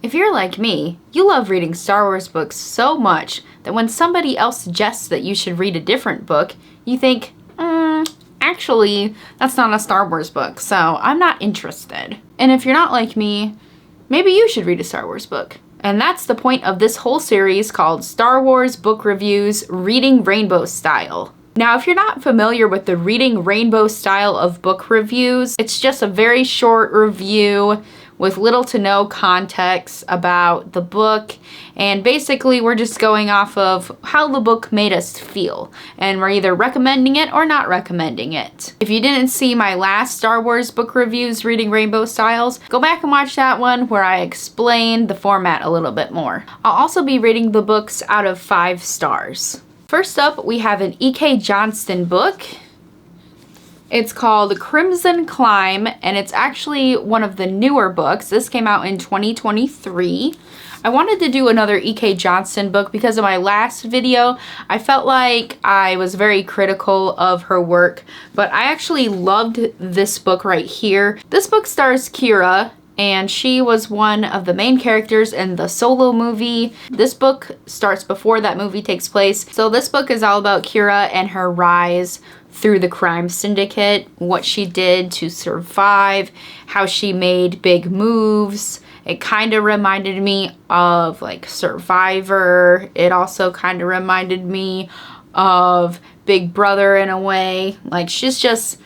If you're like me, you love reading Star Wars books so much that when somebody else suggests that you should read a different book, you think, actually, that's not a Star Wars book, so I'm not interested. And if you're not like me, maybe you should read a Star Wars book. And that's the point of this whole series called Star Wars Book Reviews Reading Rainbow Style. Now, if you're not familiar with the Reading Rainbow style of book reviews, it's just a very short review with little to no context about the book, and basically we're just going off of how the book made us feel, and we're either recommending it or not recommending it. If you didn't see my last Star Wars book reviews Reading Rainbow Styles, go back and watch that one where I explained the format a little bit more. I'll also be rating the books out of 5 stars. First up, we have an E.K. Johnston book. It's called Crimson Climb, and it's actually one of the newer books. This came out in 2023. I wanted to do another E.K. Johnston book because of my last video. I felt like I was very critical of her work, but I actually loved this book right here. This book stars Qi'ra, and she was one of the main characters in the Solo movie. This book starts before that movie takes place. So this book is all about Qi'ra and her rise through the crime syndicate, what she did to survive, how she made big moves. It kind of reminded me of like Survivor. It also kind of reminded me of Big Brother in a way. Like, she's just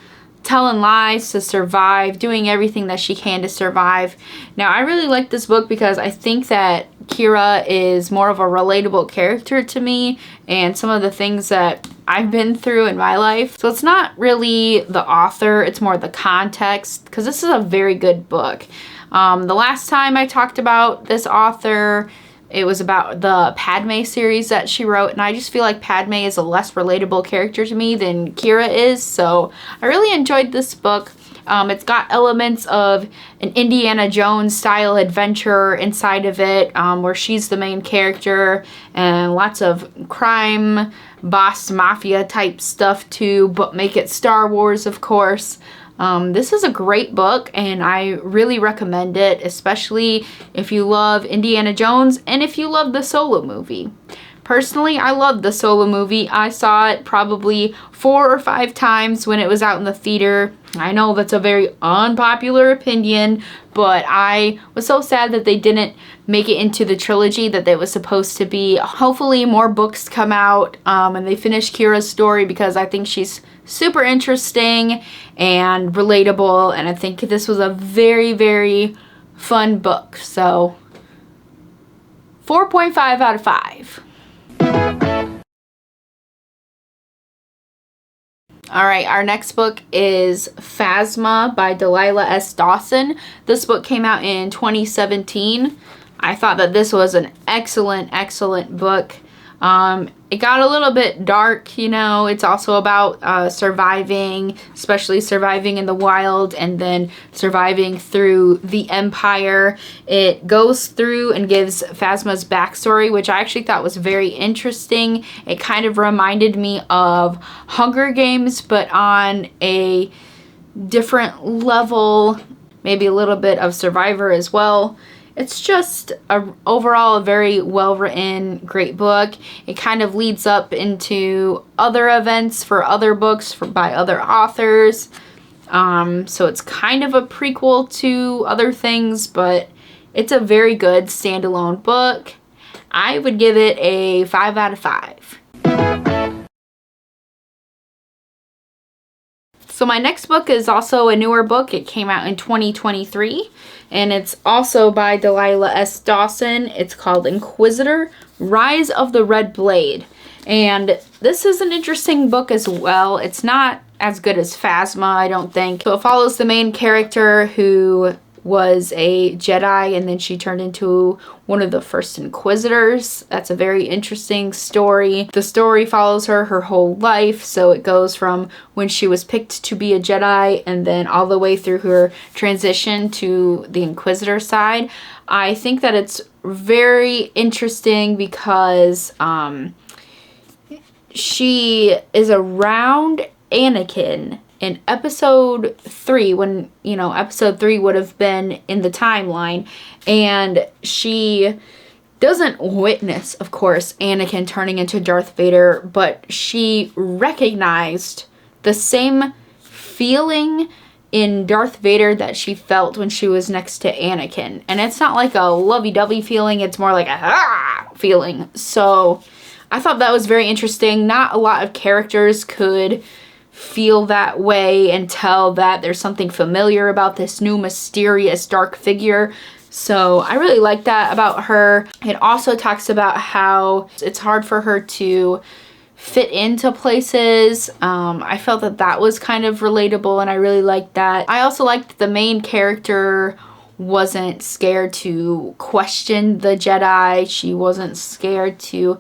telling lies to survive, doing everything that she can to survive. Now, I really like this book because I think that Qi'ra is more of a relatable character to me and some of the things that I've been through in my life. So it's not really the author, it's more the context, because this is a very good book. The last time I talked about this author, it was about the Padme series that she wrote, and I just feel like Padme is a less relatable character to me than Qi'ra is, so I really enjoyed this book. It's got elements of an Indiana Jones style adventure inside of it, where she's the main character, and lots of crime, boss, mafia type stuff too, but make it Star Wars, of course. This is a great book, and I really recommend it, especially if you love Indiana Jones and if you love the Solo movie. Personally, I loved the Solo movie. I saw it probably 4 or 5 times when it was out in the theater. I know that's a very unpopular opinion, but I was so sad that they didn't make it into the trilogy that it was supposed to be. Hopefully more books come out and they finish Qi'ra's story, because I think she's super interesting and relatable, and I think this was a very, very fun book. So 4.5 out of 5. Alright, our next book is Faesma by Delilah S. Dawson. This book came out in 2017. I thought that this was an excellent, excellent book. It got a little bit dark, you know. It's also about surviving, especially surviving in the wild and then surviving through the Empire. It goes through and gives Faesma's backstory, which I actually thought was very interesting. It kind of reminded me of Hunger Games, but on a different level, maybe a little bit of Survivor as well. It's just overall a very well-written, great book. It kind of leads up into other events for other books by other authors. So it's kind of a prequel to other things, but it's a very good standalone book. I would give it a 5 out of 5. So my next book is also a newer book. It came out in 2023, and it's also by Delilah S. Dawson. It's called Inquisitor, Rise of the Red Blade. And this is an interesting book as well. It's not as good as Faesma, I don't think. So it follows the main character who was a Jedi, and then she turned into one of the first Inquisitors. That's a very interesting story. The story follows her whole life, so it goes from when she was picked to be a Jedi and then all the way through her transition to the Inquisitor side. I think that it's very interesting because she is around Anakin in episode 3, when, you know, episode 3 would have been in the timeline, and she doesn't witness, of course, Anakin turning into Darth Vader, but she recognized the same feeling in Darth Vader that she felt when she was next to Anakin. And it's not like a lovey-dovey feeling, it's more like a ah feeling. So I thought that was very interesting. Not a lot of characters could feel that way and tell that there's something familiar about this new mysterious dark figure. So I really like that about her. It also talks about how it's hard for her to fit into places. I felt that that was kind of relatable, and I really liked that. I also liked the main character wasn't scared to question the Jedi. She wasn't scared to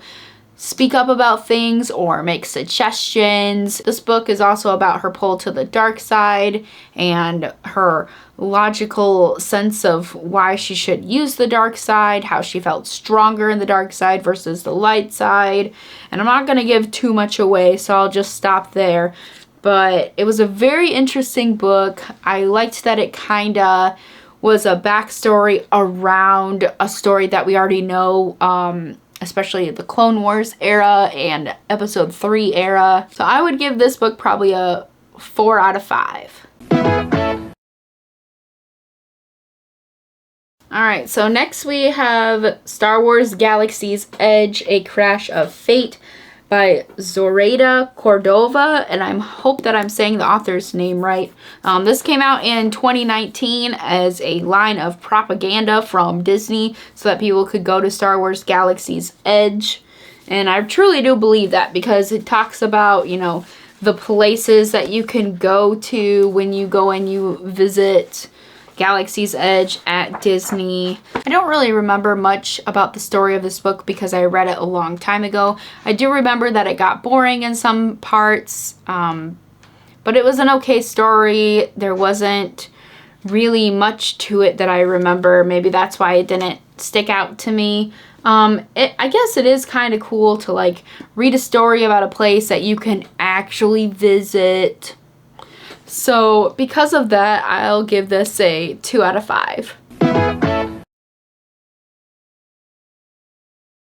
speak up about things or make suggestions. This book is also about her pull to the dark side and her logical sense of why she should use the dark side, how she felt stronger in the dark side versus the light side. And I'm not going to give too much away, so I'll just stop there. But it was a very interesting book. I liked that it kind of was a backstory around a story that we already know, especially the Clone Wars era and episode 3 era. So I would give this book probably a 4 out of 5. Alright, so next we have Star Wars Galaxy's Edge, A Crash of Fate by Zoraida Cordova, and I hope that I'm saying the author's name right. This came out in 2019 as a line of propaganda from Disney so that people could go to Star Wars Galaxy's Edge. And I truly do believe that, because it talks about, you know, the places that you can go to when you go and you visit Galaxy's Edge at Disney. I don't really remember much about the story of this book because I read it a long time ago. I do remember that it got boring in some parts, but it was an okay story. There wasn't really much to it that I remember. Maybe that's why it didn't stick out to me. I guess it is kind of cool to like read a story about a place that you can actually visit. So because of that, I'll give this a 2 out of 5.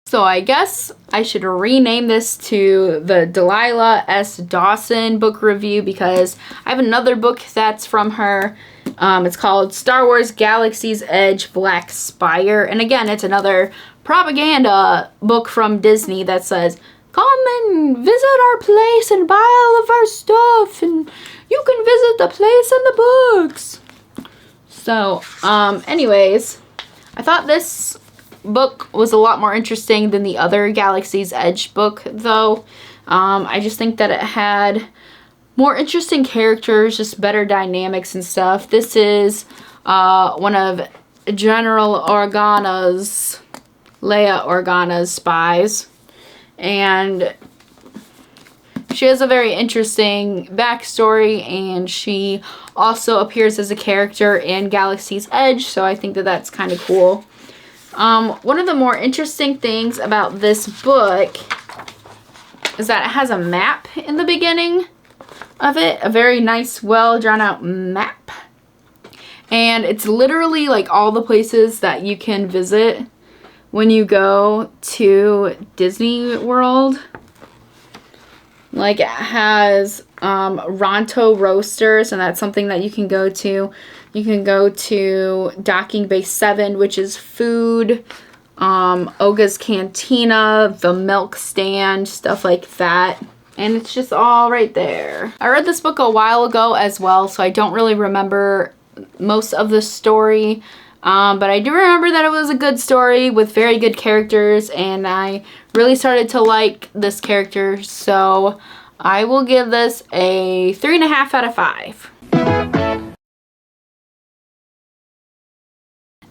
So I guess I should rename this to the Delilah S. Dawson book review, because I have another book that's from her. It's called Star Wars Galaxy's Edge Black Spire. And again, it's another propaganda book from Disney that says, come and visit our place and buy all of our stuff, and you can visit the place and the books. So, anyways, I thought this book was a lot more interesting than the other Galaxy's Edge book, though. I just think that it had more interesting characters, just better dynamics and stuff. This is one of General Organa's, Leia Organa's spies. And she has a very interesting backstory, and she also appears as a character in Galaxy's Edge, so I think that that's kind of cool. One of the more interesting things about this book is that it has a map in the beginning of it, a very nice, well drawn out map. And it's literally like all the places that you can visit when you go to Disney World. Like, it has Ronto Roasters, and that's something that you can go to. You can go to Docking Bay 7, which is food. Oga's Cantina, the milk stand, stuff like that. And it's just all right there. I read this book a while ago as well, so I don't really remember most of the story. But I do remember that it was a good story with very good characters, and I really started to like this character, so I will give this a 3.5 out of 5.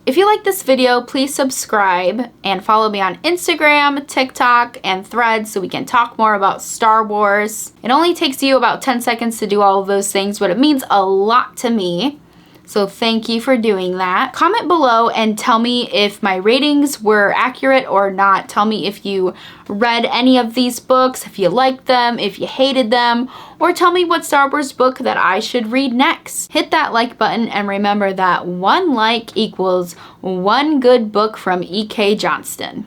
If you like this video, please subscribe and follow me on Instagram, TikTok, and Threads so we can talk more about Star Wars. It only takes you about 10 seconds to do all of those things, but it means a lot to me. So thank you for doing that. Comment below and tell me if my ratings were accurate or not. Tell me if you read any of these books, if you liked them, if you hated them, or tell me what Star Wars book that I should read next. Hit that like button and remember that one like equals one good book from E.K. Johnston.